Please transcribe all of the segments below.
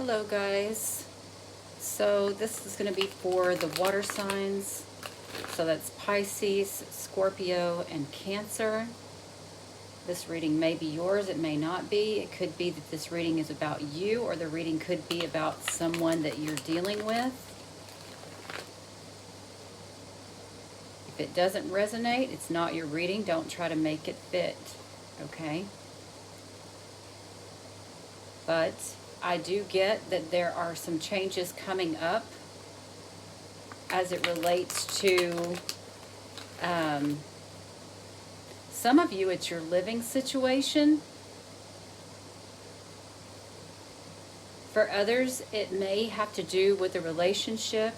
Hello guys. So this is going to be for the water signs. So that's Pisces, Scorpio, and Cancer. This reading may be yours, it may not be. It could be that this reading is about you, or the reading could be about someone that you're dealing with. If it doesn't resonate, it's not your reading. Don't try to make it fit, okay? But I do get that there are some changes coming up as it relates to some of you, it's your living situation. For others, it may have to do with a relationship,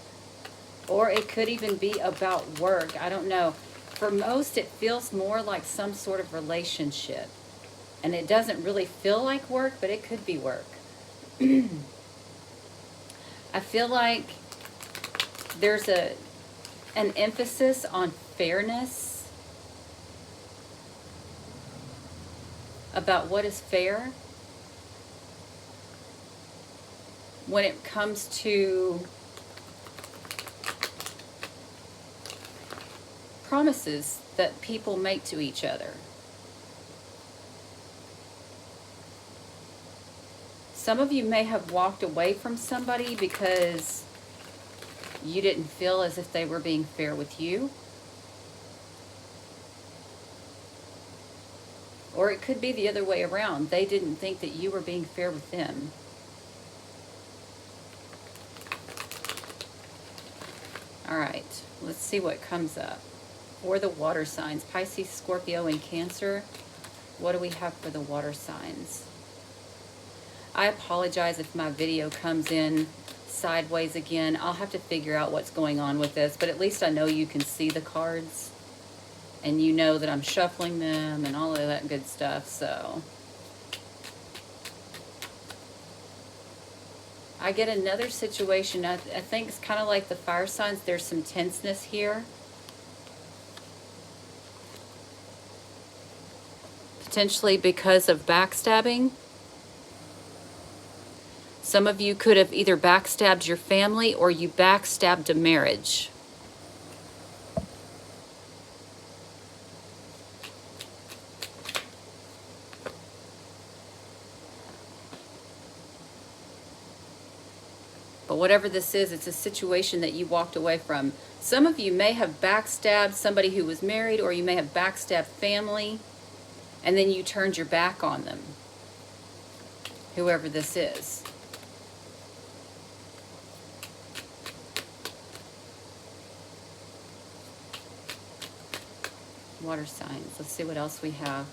or it could even be about work. I don't know. For most, it feels more like some sort of relationship. And it doesn't really feel like work, but it could be work. I feel like there's an emphasis on fairness, about what is fair when it comes to promises that people make to each other. Some of you may have walked away from somebody because you didn't feel as if they were being fair with you. Or it could be the other way around. They didn't think that you were being fair with them. All right, let's see what comes up. For the water signs, Pisces, Scorpio, and Cancer, what do we have for the water signs? I apologize if my video comes in sideways again. I'll have to figure out what's going on with this, but at least I know you can see the cards. And you know that I'm shuffling them and all of that good stuff, so. I get another situation, I think it's kind of like the fire signs, there's some tenseness here. Potentially because of backstabbing. Some of you could have either backstabbed your family or you backstabbed a marriage. But whatever this is, it's a situation that you walked away from. Some of you may have backstabbed somebody who was married, or you may have backstabbed family, and then you turned your back on them. Whoever this is. Water signs. Let's see what else we have.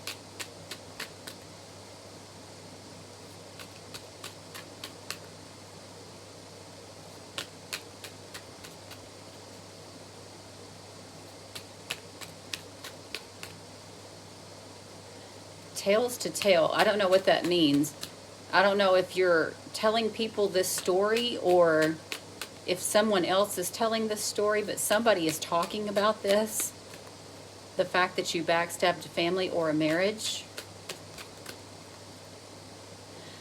Tales to tell. I don't know what that means. I don't know if you're telling people this story or if someone else is telling this story, but somebody is talking about this. The fact that you backstabbed a family or a marriage.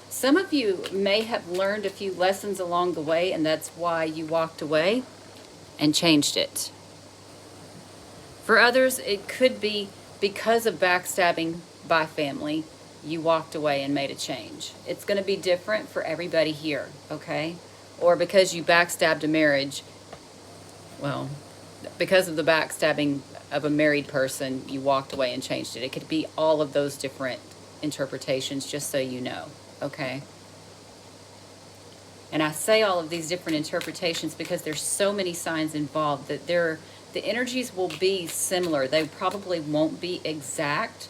Some of you may have learned a few lessons along the way, and that's why you walked away and changed it. For others, it could be because of backstabbing by family, you walked away and made a change. It's going to be different for everybody here, okay? Or because you backstabbed a marriage, well, because of the backstabbing of a married person, you walked away and changed it. It could be all of those different interpretations, just so you know, okay? And I say all of these different interpretations because there's so many signs involved that the energies will be similar. They probably won't be exact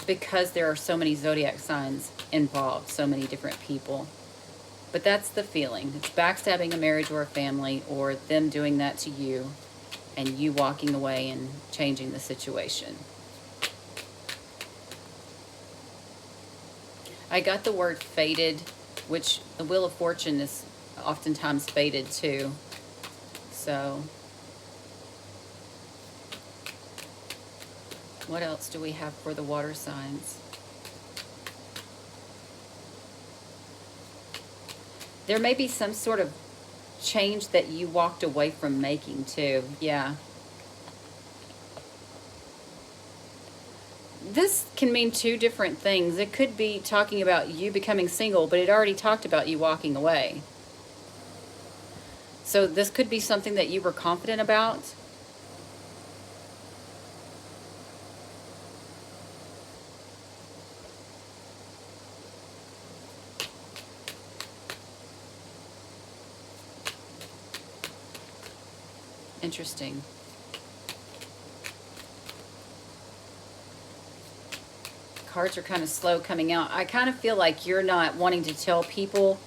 because there are so many zodiac signs involved, so many different people. But that's the feeling. It's backstabbing a marriage or a family, or them doing that to you and you walking away and changing the situation. I got the word fated, which the Wheel of Fortune is oftentimes fated too. So, what else do we have for the water signs? There may be some sort of change that you walked away from making too. Yeah. This can mean two different things. It could be talking about you becoming single, but it already talked about you walking away. So this could be something that you were confident about. Interesting. Cards are kind of slow coming out. I kind of feel like you're not wanting to tell people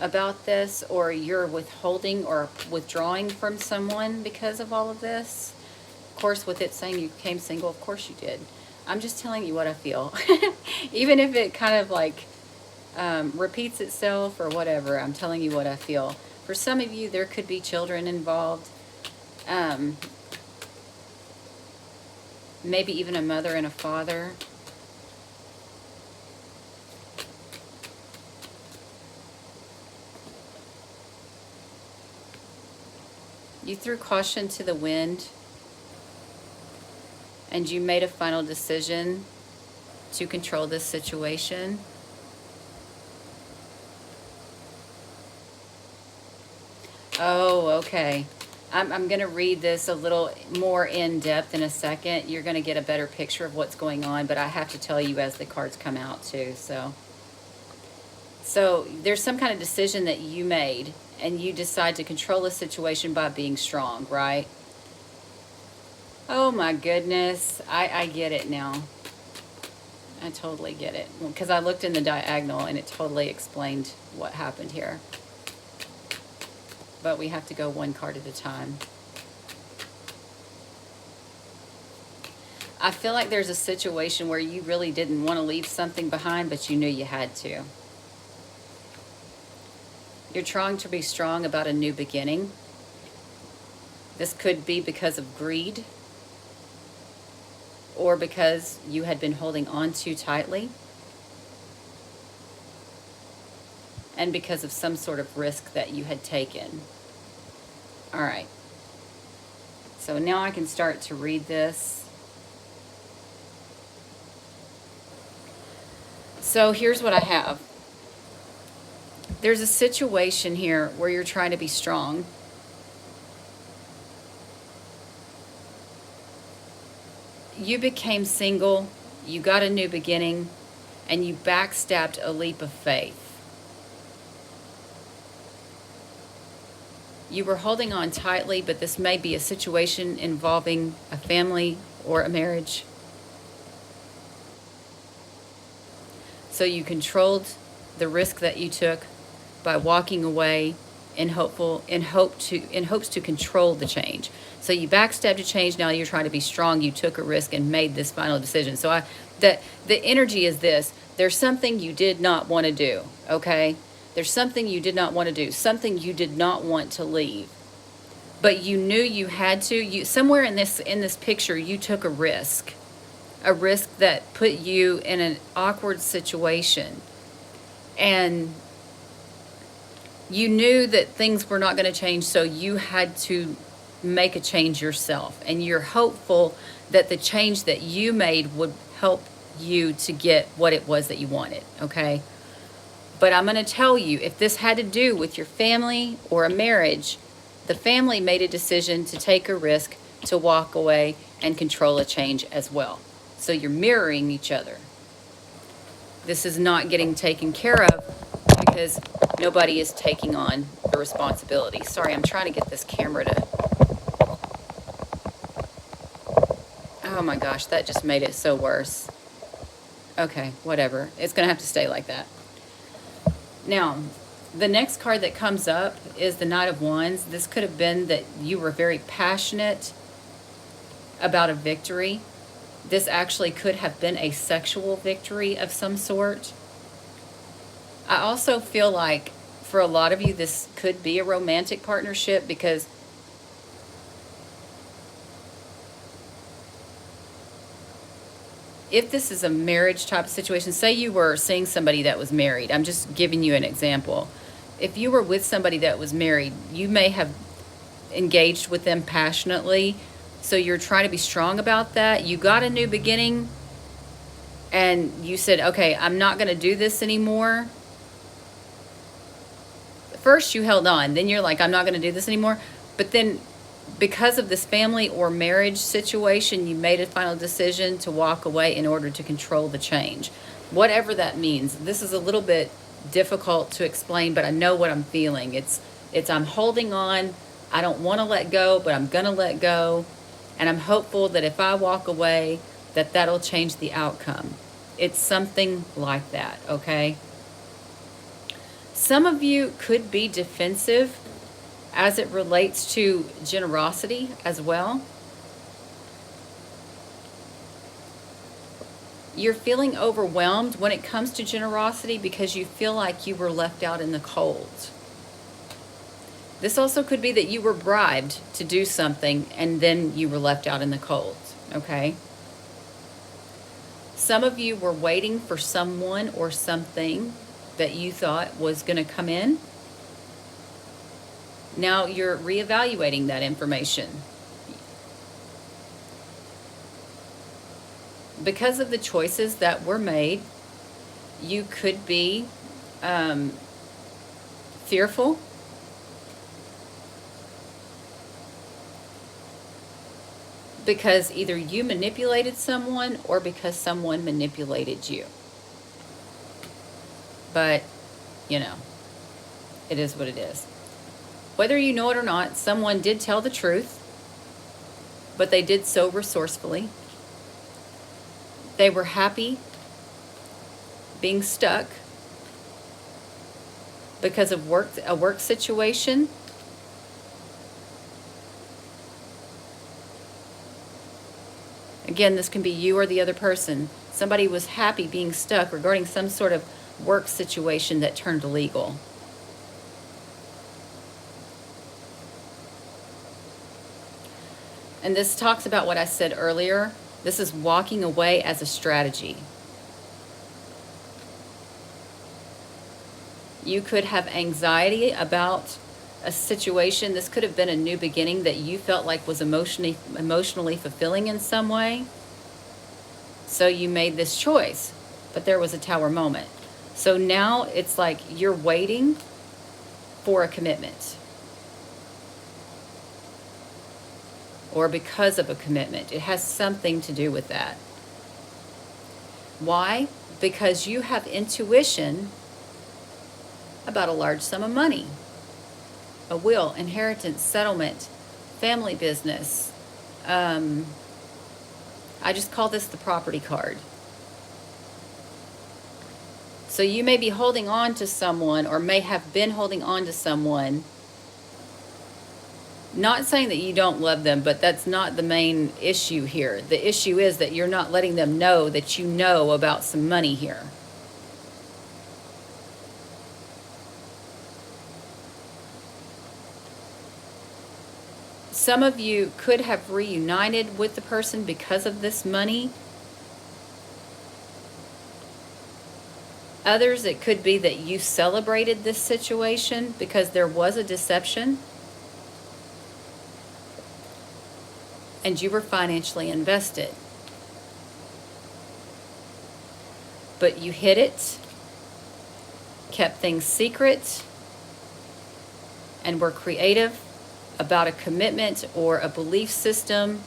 about this, or you're withholding or withdrawing from someone because of all of this. Of course, with it saying you became single, of course you did. I'm just telling you what I feel. Even if it kind of like repeats itself or whatever, I'm telling you what I feel. For some of you, there could be children involved. Maybe even a mother and a father. You threw caution to the wind, and you made a final decision to control this situation. Oh, okay. I'm going to read this a little more in depth in a second. You're going to get a better picture of what's going on, but I have to tell you as the cards come out too. So there's some kind of decision that you made, and you decide to control the situation by being strong, right? Oh my goodness. I get it now. I totally get it. Because I looked in the diagonal and it totally explained what happened here. But we have to go one card at a time. I feel like there's a situation where you really didn't want to leave something behind, but you knew you had to. You're trying to be strong about a new beginning. This could be because of greed, or because you had been holding on too tightly, and because of some sort of risk that you had taken. All right. So now I can start to read this. So here's what I have. There's a situation here where you're trying to be strong. You became single, you got a new beginning, and you backstabbed a leap of faith. You were holding on tightly, but this may be a situation involving a family or a marriage. So you controlled the risk that you took by walking away in hopes to control the change. So you backstabbed a change. Now you're trying to be strong. You took a risk and made this final decision. So the energy is this: there's something you did not want to do. Okay, there's something you did not want to do. Something you did not want to leave, but you knew you had to. You somewhere in this picture, you took a risk that put you in an awkward situation, and you knew that things were not going to change, so you had to make a change yourself. And you're hopeful that the change that you made would help you to get what it was that you wanted, okay? But I'm going to tell you, if this had to do with your family or a marriage, the family made a decision to take a risk, to walk away and control a change as well. So you're mirroring each other. This is not getting taken care of because nobody is taking on the responsibility. Sorry, I'm trying to get this camera to... Oh my gosh, that just made it so worse. Okay, whatever. It's going to have to stay like that. Now, the next card that comes up is the Knight of Wands. This could have been that you were very passionate about a victory. This actually could have been a sexual victory of some sort. I also feel like for a lot of you, this could be a romantic partnership, because if this is a marriage type of situation, say you were seeing somebody that was married. I'm just giving you an example. if you were with somebody that was married, you may have engaged with them passionately. So you're trying to be strong about that. You got a new beginning and you said, okay, I'm not going to do this anymore. First you held on, then you're like, I'm not going to do this anymore. But then because of this family or marriage situation, you made a final decision to walk away in order to control the change. Whatever that means. This is a little bit difficult to explain, but I know what I'm feeling. It's I'm holding on. I don't want to let go, but I'm going to let go. And I'm hopeful that if I walk away, that that'll change the outcome. It's something like that, okay? Some of you could be defensive as it relates to generosity as well. You're feeling overwhelmed when it comes to generosity because you feel like you were left out in the cold. This also could be that you were bribed to do something and then you were left out in the cold, okay? Some of you were waiting for someone or something that you thought was going to come in. Now you're reevaluating that information. Because of the choices that were made, you could be fearful. Because either you manipulated someone or because someone manipulated you. But, you know, it is what it is. Whether you know it or not, someone did tell the truth, but they did so resourcefully. They were happy being stuck because of a work situation. Again, this can be you or the other person. Somebody was happy being stuck regarding some sort of work situation that turned illegal. And this talks about what I said earlier. This is walking away as a strategy. You could have anxiety about a situation. This could have been a new beginning that you felt like was emotionally fulfilling in some way. So you made this choice, but there was a tower moment. So now it's like you're waiting for a commitment. Or because of a commitment. It has something to do with that. Why? Because you have intuition about a large sum of money. A will, inheritance, settlement, family business. I just call this the property card. So you may be holding on to someone or may have been holding on to someone. Not saying that you don't love them, but that's not the main issue here. The issue is that you're not letting them know that you know about some money here. Some of you could have reunited with the person because of this money. Others, it could be that you celebrated this situation because there was a deception and you were financially invested. But you hid it, kept things secret, and were creative about a commitment or a belief system,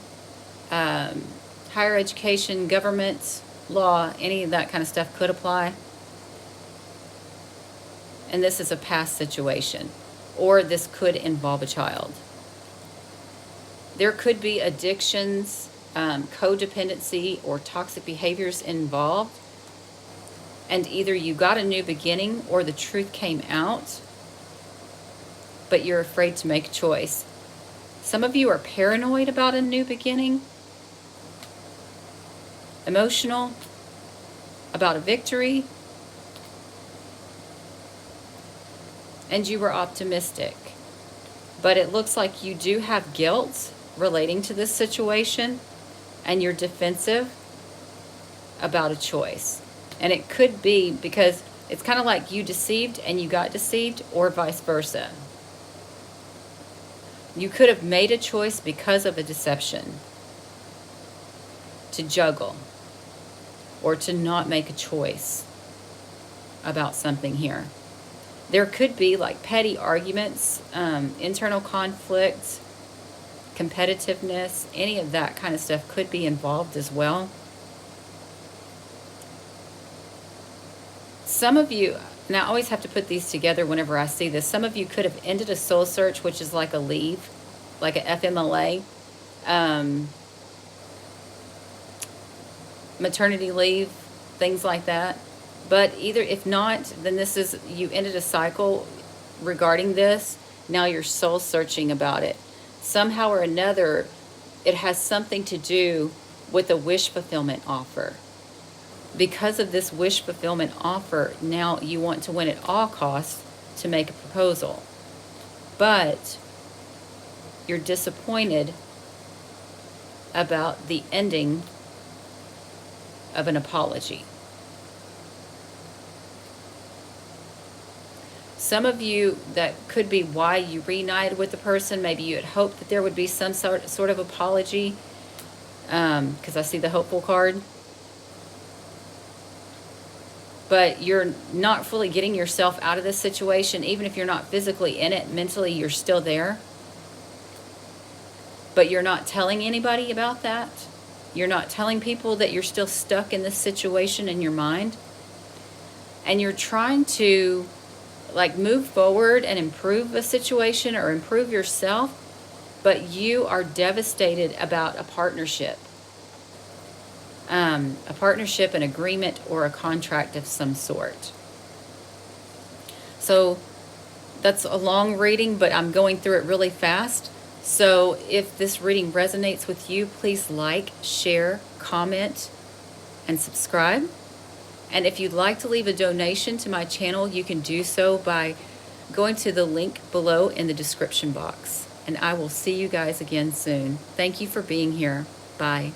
higher education, government, law, any of that kind of stuff could apply. And this is a past situation, or this could involve a child. There could be addictions, codependency, or toxic behaviors involved. And either you got a new beginning or the truth came out, but you're afraid to make a choice. Some of you are paranoid about a new beginning, emotional about a victory, and you were optimistic. But it looks like you do have guilt relating to this situation, and you're defensive about a choice. And it could be because It's kind of like you deceived and you got deceived, or vice versa. You could have made a choice because of a deception to juggle or to not make a choice about something here. There could be like petty arguments, internal conflicts, competitiveness, any of that kind of stuff could be involved as well. Some of you, and I always have to put these together whenever I see this, some of you could have ended a soul search, which is like a leave, like a FMLA, maternity leave, things like that. But either, if not, then this is, you ended a cycle regarding this. Now you're soul searching about it. Somehow or another, it has something to do with a wish fulfillment offer. Because of this wish fulfillment offer, now you want to win at all costs to make a proposal. But you're disappointed about the ending of an apology. Some of you, that could be why you reunited with the person. Maybe you had hoped that there would be some sort of apology, because I see the hopeful card. But you're not fully getting yourself out of this situation. Even if you're not physically in it, mentally you're still there. But you're not telling anybody about that. You're not telling people that you're still stuck in this situation in your mind. And you're trying to like move forward and improve a situation or improve yourself, but you are devastated about a partnership. A partnership, an agreement, or a contract of some sort. So that's a long reading, but I'm going through it really fast. So if this reading resonates with you, please like, share, comment, and subscribe. And if you'd like to leave a donation to my channel, you can do so by going to the link below in the description box. And I will see you guys again soon. Thank you for being here. Bye.